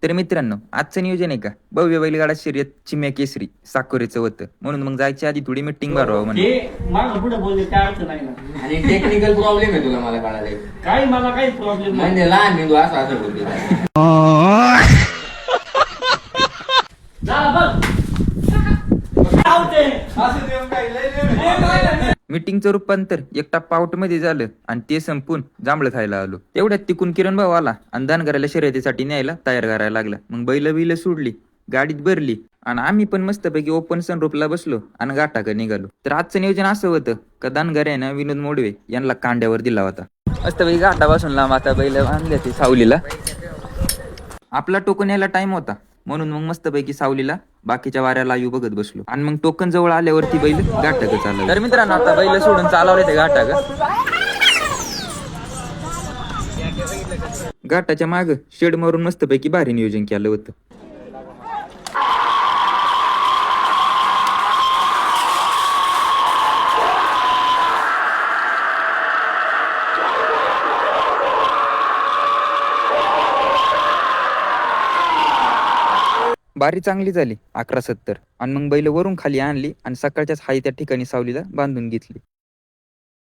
तर मित्रांनो, आजचं नियोजन आहे का भव्य बैलगाडा शर्यत चिम्या केसरी साकोरेचं होतं, म्हणून मग जायच्या आधी थोडी मिटिंग भरावं म्हणून. हे मागं पुढे बोलले काय अर्थ नाही ना. आणि टेक्निकल प्रॉब्लेम आहे तुला मला कळालंय. काही मला काही प्रॉब्लेम नाही. म्हणजे लहान मेंदू असं असं बोलते. जा बघ. काय होते? मिटिंगचं रूपांतर एक टप्पा आउट मध्ये झालं आणि ते संपून जांभळं खायला आलो. तेवढ्यात तिकून किरण भाऊ आला आणि धनगराला शर्यतीसाठी न्यायला तयार करायला लागला. मग बैल सोडली, गाडीत भरली आणि आम्ही पण मस्तपैकी ओपन सनरूफला बसलो आणि गाठाकडे निघालो. तर आजचं नियोजन असं होतं का धनगऱ्यानं विनोद मोडवे यांना कांड्यावर दिला होता. मस्तपैकी घाटापासून लांब आता बैल बांधले ते सावलीला. आपला टोकन यायला टाइम होता म्हणून मग मस्तपैकी सावलीला बाकीच्या वाऱ्याला आयु बघत बसलो. आणि मग टोकन जवळ आल्यावरती बैल घाटाक चाललं. तर मित्रांनो, आता बैल सोडून चालवले ते घाटाक. घाटाच्या माग शेड मारून मस्तपैकी भारी नियोजन केलं होतं. बारी चांगली झाली 11-70 आणि मग बैल वरून खाली आणली आणि सकाळच्याच हाय त्या ठिकाणी सावलीला बांधून घेतली.